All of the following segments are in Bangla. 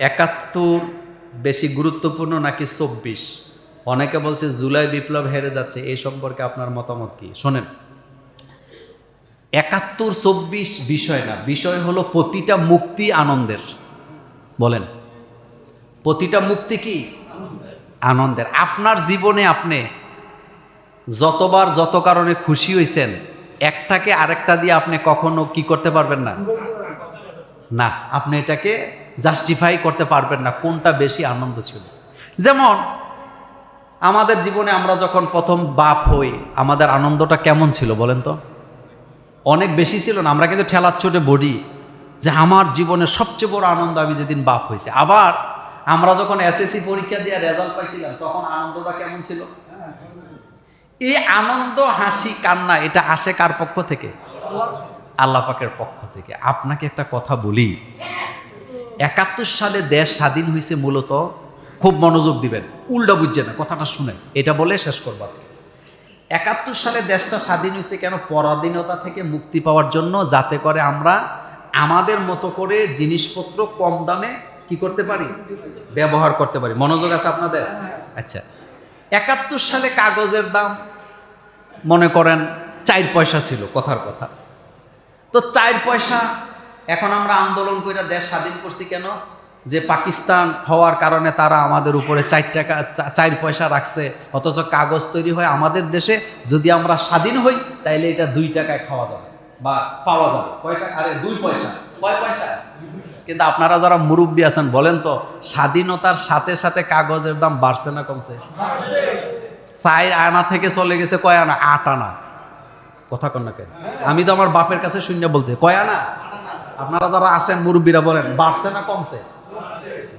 ৭১ বেশি গুরুত্বপূর্ণ নাকি ২৪? অনেকে বলছে জুলাই বিপ্লব হেরে যাচ্ছে, এই সম্পর্কে আপনার মতামত কি? শোনেন, ৭১-২৪ বিষয় না, বিষয় হলো প্রতিটা মুক্তি আনন্দের। বলেন, প্রতিটা মুক্তি কি আনন্দের। আপনার জীবনে আপনি যতবার যত কারণে খুশি হয়েছেন, একটাকে আরেকটা দিয়ে আপনি কখনো কি করতে পারবেন না, না আপনি এটাকে জাস্টিফাই করতে পারবেন না কোনটা বেশি আনন্দ ছিল। যেমন আমাদের জীবনে আমরা যখন প্রথম বাপ হই, আমাদের আনন্দটা কেমন ছিল বলেন তো? অনেক বেশি ছিল না? আমরা কিন্তু ঠেলার চোটে বডি যে আমার জীবনের সবচেয়ে বড় আনন্দ আমি যেদিন বাপ হয়েছে। আবার আমরা যখন এসএসসি পরীক্ষা দিয়ে রেজাল্ট পাইছিলাম, তখন আনন্দটা কেমন ছিল? এই আনন্দ, হাসি, কান্না এটা আসে কার পক্ষ থেকে? আল্লাহ পাকের পক্ষ থেকে। আপনাকে একটা কথা বলি, ৭১ সালে দেশ স্বাধীন হয়েছে মূলত, খুব মনোযোগ দিবেন, উল্টা বুঝছেন না, কথাটা শুনেন, এটা বলে শেষ করবো আজকে। ৭১ সালে দেশটা স্বাধীন হয়েছে কেন? পরাধীনতা থেকে মুক্তি পাওয়ার জন্য, যাতে করে আমরা আমাদের মতো করে জিনিসপত্র কম দামে কি করতে পারি, ব্যবহার করতে পারি। মনোযোগ আছে আপনাদের? আচ্ছা, ৭১ সালে কাগজের দাম মনে করেন 4 পয়সা ছিল, কথার কথা। তো 4 পয়সা, এখন আমরা আন্দোলন করে দেশ স্বাধীন করছি কেন? যে পাকিস্তান হওয়ার কারণে তারা আমাদের উপরে 4 পয়সা রাখছে, অথচ কাগজ তৈরি হয় আমাদের দেশে। যদি আমরা স্বাধীন হই তাইলে এটা 2 টাকায় খাওয়া যাবে বা পাওয়া যাবে। কয় টাকা? আরে 2 পয়সা। কয় পয়সা? কিন্তু আপনারা যারা মুরব্বী আছেন বলেন তো, স্বাধীনতার সাথে সাথে কাগজের দাম বাড়ছে না কমছে? 4 আনা থেকে চলে গেছে কয় আনা? 8 আনা। কথা কন না কেন? আমি তো আমার বাপের কাছে শূন্য বলতে, কয় আনা? আপনারা যারা আছেন মুরব্বীরা বলেন, বাড়ছে না কমছে?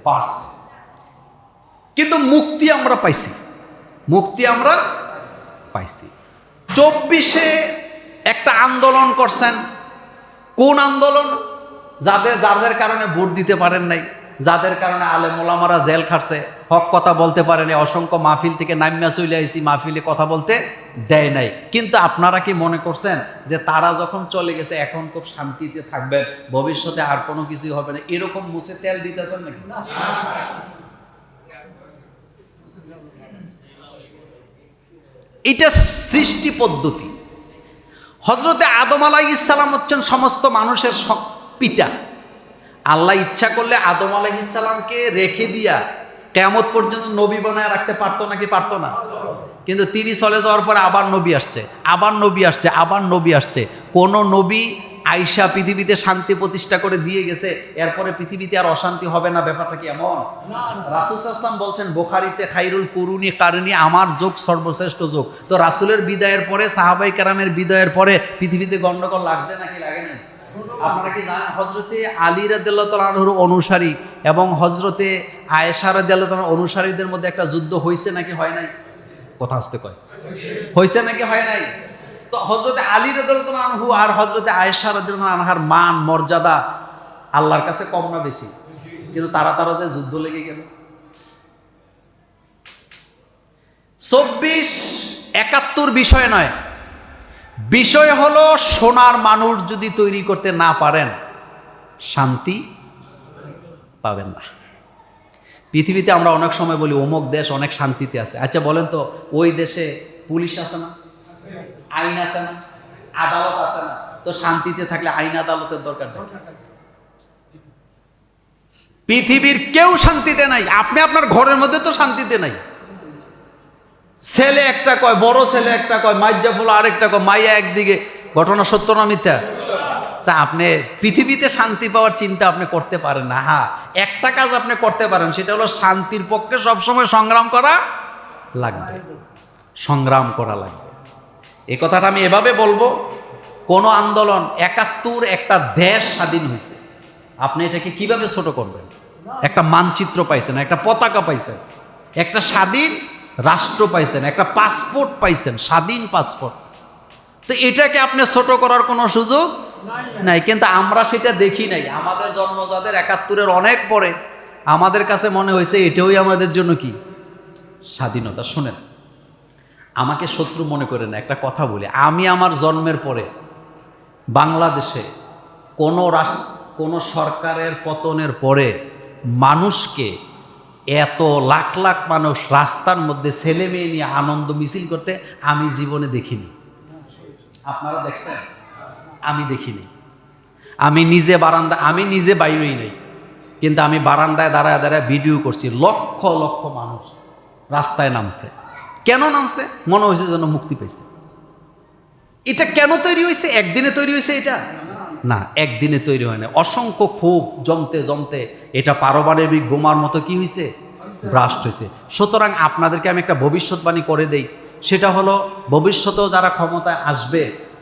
বাড়ছে। কিন্তু মুক্তি আমরা পাইছি, মুক্তি আমরা পাইছি। 24-এ একটা আন্দোলন করছেন। কোন আন্দোলন? যাদের কারণে ভোট দিতে পারেন নাই, যাদের কারণে আলেম ওলামারা জেল খাটছে, হক কথা বলতে পারেনি, অসংখ্য মাহফিল থেকে নামিয়া চলে আইছি, মাহফিলে কথা বলতে দেয় নাই। কিন্তু আপনারা কি মনে করছেন যে তারা যখন চলে গেছে এখন খুব শান্তিতে থাকবেন, ভবিষ্যতে আর কোনো কিছুই হবে না, এরকম মুছে তেল দিতেছেন নাকি? এটা সৃষ্টি পদ্ধতি। হযরতে আদম আলাইহিস সালাম হচ্ছেন সমস্ত মানুষের পিতা। আল্লাহ ইচ্ছা করলে আদম আলাইহিস সালামকে রেখে দিয়া কিয়ামত পর্যন্ত নবী বানায় রাখতে পারতো নাকি পারতো না? কিন্তু তিনি চলে যাওয়ার পরে আবার নবী আসছে, আবার নবী আসছে, আবার নবী আসছে। কোন নবী আইসা পৃথিবীতে শান্তি প্রতিষ্ঠা করে দিয়ে গেছে, এরপরে পৃথিবীতে আর অশান্তি হবে না? ব্যাপারটা কি এমন? রাসূল সাল্লাল্লাহু আলাইহি ওয়াসাল্লাম বলছেন বুখারীতে, খাইরুল কুরুনি কারণী, আমার যুগ সর্বশ্রেষ্ঠ যুগ। তো রাসূলের বিদায়ের পরে, সাহাবায়ে কেরামের বিদায়ের পরে পৃথিবীতে গন্ডগোল লাগছে নাকি লাগে না? আপনারা কি জানেন হযরতে আলী রাদিয়াল্লাহু তাআলা আনহুর অনুসারী এবং হযরতে আয়েশা রাদিয়াল্লাহু তাআলা অনুসারীদের মধ্যে একটা যুদ্ধ হয়েছে নাকি হয় নাই? কথা আসতে কয়, হয়েছে নাকি হয় নাই? তো হযরতে আলী রাদিয়াল্লাহু তাআলা আনহু আর হযরতে আয়েশা রাদিয়াল্লাহু তাআলা আনহার মান মর্যাদা আল্লাহর কাছে কম না বেশি? কিন্তু তারা যে যুদ্ধ লেগে গেল। 24 ৭১ বিষয় নয়, বিষয় হলো সোনার মানুষ যদি তৈরি করতে না পারেন, শান্তি পাবেন না। পৃথিবীতে আমরা অনেক সময় বলি অমুক দেশ অনেক শান্তিতে আছে। আচ্ছা বলেন তো, ওই দেশে পুলিশ আছে না, আইন আছে না, আদালত আছে না? তো শান্তিতে থাকলে আইন আদালতের দরকার নেই। পৃথিবীর কেউ শান্তিতে নাই। আপনি আপনার ঘরের মধ্যে তো শান্তিতে নাই। ছেলে একটা কয়, বড় ছেলে একটা কয়, মাইজাফুল আরেকটা কয়, মাইয়া একদিকে। ঘটনা সত্য না মিথ্যা? তা আপনি পৃথিবীতে শান্তি পাওয়ার চিন্তা আপনি করতে পারেন না। হ্যাঁ, একটা কাজ আপনি করতে পারেন, সেটা হলো শান্তির পক্ষে সবসময় সংগ্রাম করা লাগবে, সংগ্রাম করা লাগবে। এই কথাটা আমি এভাবে বলবো, কোন আন্দোলন ৭১ একটা দেশ স্বাধীন হয়েছে, আপনি এটাকে কিভাবে ছোট করবেন? একটা মানচিত্র পাইছেন, একটা পতাকা পাইছেন, একটা স্বাধীন রাষ্ট্র পাইছেন, একটা পাসপোর্ট পাইছেন, স্বাধীন পাসপোর্ট। তো এটাকে আপনি ছোট করার কোনো সুযোগ নাই। কিন্তু আমরা সেটা দেখি নাই। আমাদের জন্ম যাদের ৭১-এর অনেক পরে, আমাদের কাছে মনে হয়েছে এটাই আমাদের জন্য কি স্বাধীনতা। শোনেন, আমাকে শত্রু মনে করে না, একটা কথা বলি। আমি আমার জন্মের পরে বাংলাদেশে কোনো সরকারের পতনের পরে মানুষকে, এত লাখ লাখ মানুষ রাস্তার মধ্যে ছেলে মেয়ে নিয়ে আনন্দ মিছিল করতে আমি জীবনে দেখিনি। আপনারা দেখছেন? আমি দেখিনি। আমি নিজে বাইরেই নেই, কিন্তু আমি বারান্দায় দাঁড়ায় দাঁড়ায় ভিডিও করছি। লক্ষ লক্ষ মানুষ রাস্তায় নামছে। কেন নামছে? মনে হয়েছে যেন মুক্তি পেয়েছে। এটা কেন তৈরি হয়েছে? একদিনে তৈরি হয়েছে এটা? না, একদিনে তৈরি হয় না। অসংখ্য ক্ষোভ জমতে জমতে এটা পারমাণবিক বোমার মতো কি হয়েছে? ব্রাস্ট হয়েছে। সুতরাং আপনাদেরকে আমি একটা ভবিষ্যৎবাণী করে দেই, সেটা হলো ভবিষ্যতেও যারা ক্ষমতায় আসবে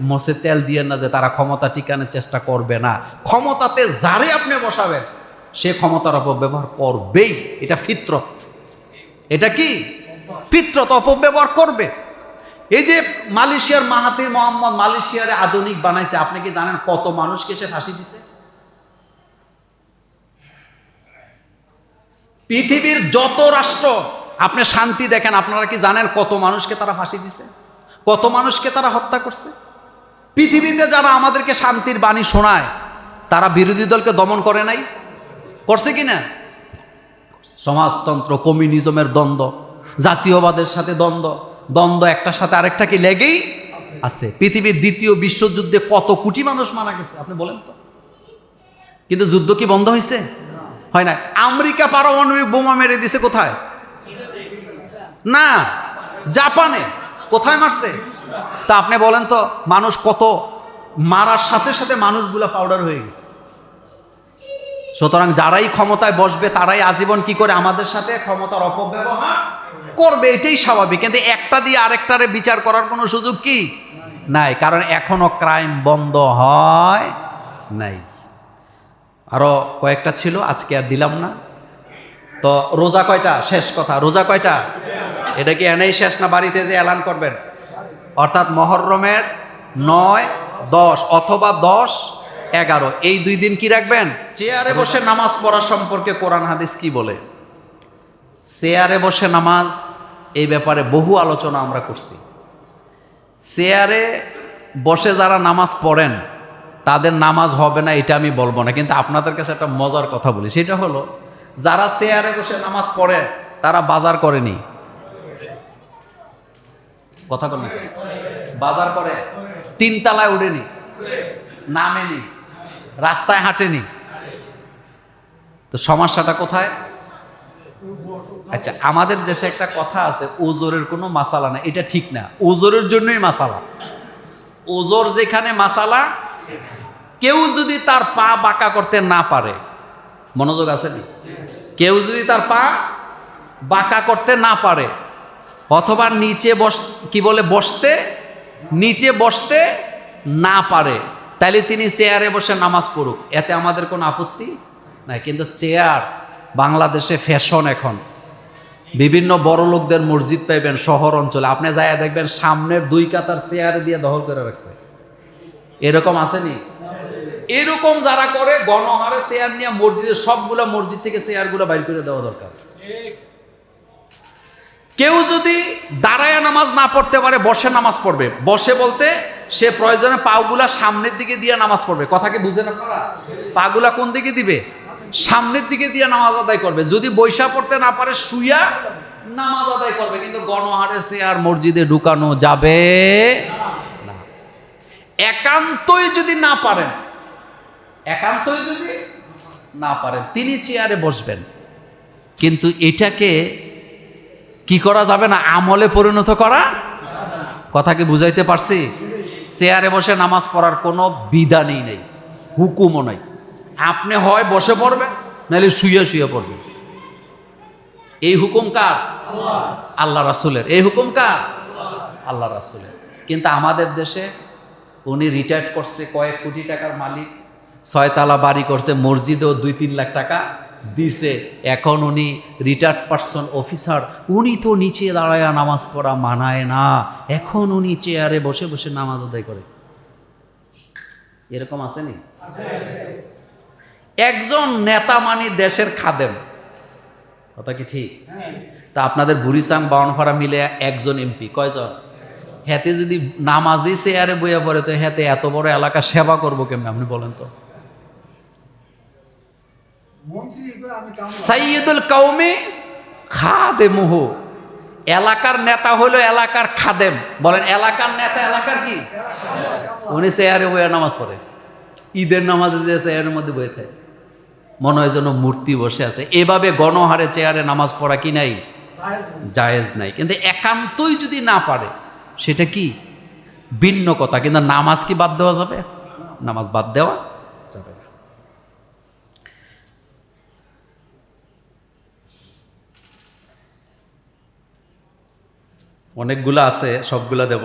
মোষে তেল দিয়ে না যে তারা ক্ষমতা টিকানোর চেষ্টা করবে না। ক্ষমতাতে যারে আপনি বসাবেন সে ক্ষমতার অপব্যবহার করবেই। এটা ফিতরত। এটা কি ফিতরত? অপব্যবহার করবে। এই যে মালয়েশিয়ার মাহাতির মোহাম্মদ মালয়েশিয়ারে আধুনিক বানাইছে, আপনি কি জানেন কত মানুষকে সে ফাঁসি দিছে? পৃথিবীর যত রাষ্ট্র আপনি শান্তি দেখেন, আপনারা কি জানেন কত মানুষকে তারা ফাঁসি দিছে? কত মানুষকে তারা হত্যা করছে? পৃথিবীতে যারা আমাদেরকে শান্তির বাণী শোনায় তারা বিরোধী দলকে দমন করে নাই? করছে কিনা? সমাজতন্ত্র, কমিউনিজমের দ্বন্দ্ব, জাতীয়বাদের সাথে দ্বন্দ্ব একটার সাথে আরেকটা কি লেগেই আছে। পৃথিবীর দ্বিতীয় বিশ্বযুদ্ধে কত কোটি মানুষ মারা গেছে আপনি বলেন তো? কিন্তু যুদ্ধ কি বন্ধ হয়েছে? হয় না। আমেরিকা পারমাণবিক বোমা মেরে দিছে কোথায়? না, জাপানে। কোথায় মারছে? তা আপনি বলেন তো, মানুষ কত মারার সাথে সাথে মানুষগুলা পাউডার হয়ে গেছে। সুতরাং যারাই ক্ষমতায় বসবে তারাই আজীবন কি করে আমাদের সাথে ক্ষমতার অপব্যবহার করবে, এটাই স্বাভাবিক। কিন্তু একটা দিয়ে আরেকটারে বিচার করার কোনো সুযোগ কি নাই, কারণ এখনো ক্রাইম বন্ধ হয় নাই। আরো কয়েকটা ছিল, আজকে আর দিলাম না। তো রোজা কয়টা? শেষ কথা, রোজা কয়টা? এটা কি এনেই শেষ না বাড়িতে যে এলান করবেন? অর্থাৎ মহররমের 9, 10 অথবা 10, 11 এই 2 দিন কি রাখবেন? চেয়ারে বসে নামাজ পড়া সম্পর্কে কোরআন হাদিস কি বলে? চেয়ারে বসে নামাজ, এই ব্যাপারে বহু আলোচনা আমরা করছি। চেয়ারে বসে যারা নামাজ পড়েন তাদের নামাজ হবে না এটা আমি বলবো না, কিন্তু আপনাদের কাছে একটা মজার কথা বলি। সেটা হলো, যারা চেয়ারে বসে নামাজ পড়ে তারা বাজার করেনি। কথা বল না, বাজার করে? 3 তলায় উঠেনি, নামেনি, রাস্তায় হাঁটেনি। তো সমস্যাটা কোথায়? আচ্ছা, আমাদের দেশে একটা কথা আছে, ওজোরের কোনো মাসালা না। এটা ঠিক না। ওজোরের জন্যই মাসালা। ওজোর যেখানে মাসালা, কেউ যদি তার পা বাঁকা করতে না পারে, মনোযোগ আছে নি? কেউ যদি তার পা বাঁকা করতে না পারে অথবা নিচে নিচে বসতে না পারে, তাহলে তিনি চেয়ারে বসে নামাজ পড়ুক, এতে আমাদের কোনো আপত্তি নাই। কিন্তু চেয়ার বাংলাদেশে ফ্যাশন। এখন বিভিন্ন বড় লোকদের মসজিদ পাইবেন শহর অঞ্চলে, আপনি যাইয়া দেখবেন সামনের 2 কাতার চেয়ারে দিয়ে দখল করে রাখছে। এরকম আসেনি? এরকম যারা করে গণহারে চেয়ার নিয়ে মসজিদের সবগুলা মসজিদ থেকে চেয়ারগুলো বাইর করে দেওয়া দরকার। কেউ যদি দাঁড়ায় নামাজ না পড়তে পারে বসে নামাজ পড়বে। বসে বলতে সে প্রয়োজনে পাগুলা সামনের দিকে দিয়ে নামাজ পড়বে। কথা কি বুঝেন আপনারা? পাগুলা কোন দিকে দিবে? সামনের দিকে দিয়ে নামাজ আদায় করবে। যদি বৈশা পড়তে না পারে শুইয়া নামাজ আদায় করবে। কিন্তু গণহারে চেয়ার মসজিদে ঢুকানো যাবে না। একান্তই যদি না পারেন তিনি চেয়ারে বসবেন, কিন্তু এটাকে কি করা যাবে না, আমলে পরিণত করা। কথা কি বুঝাইতে পারছি? চেয়ারে বসে নামাজ পড়ার কোনো বিধানই নেই, হুকুমও নাই। আপনি হয় বসে পড়বেন, নাহলে শুয়ে পড়বেন। এই হুকুম কার? আল্লাহ রাসূলের। এই হুকুম কার? আল্লাহ রাসূলের। কিন্তু আমাদের দেশে উনি রিটায়ার্ড করছে, কয়েক কোটি টাকার মালিক, 6 তলা বাড়ি করছে, মসজিদেও 2-3 লাখ টাকা দিছে। এখন উনি রিটায়ার্ড পারসন অফিসার, উনি তো নিচে দাঁড়ায় নামাজ পড়া মানায় না, এখন উনি চেয়ারে বসে বসে নামাজ আদায় করে। এরকম আসেনি? একজন নেতা মানে দেশের খাদেম। কথা কি ঠিক? তা আপনাদের বুড়িচাং বাউনপাড়া মিলে একজন এমপি, কয়জন? হেতে যদি নামাজি চেয়ারে বইয়া পড়ে তো হেতে এত বড় এলাকা সেবা করবো কেমন আপনি বলেন তো? সাইয়্যিদুল কওমি খাদেমুহু, এলাকার নেতা হলো এলাকার খাদেম। বলেন এলাকার নেতা এলাকার কি? উনি চেয়ারে বইয়া নামাজ পড়ে, ঈদের নামাজে যে চেয়ারের মধ্যে বয়ে থাকে, মনে হয় যেন মূর্তি বসে আছে। এভাবে গণহারে চেয়ারে নামাজ পড়া কি নাই? জায়েজ নাই। কিন্তু একান্তই যদি না পারে সেটা কি ভিন্ন কথা, কিন্তু নামাজ কি বাদ দেওয়া যাবে? নামাজ বাদ দেওয়া যাবে না। অনেকগুলো আছে, সবগুলা দেব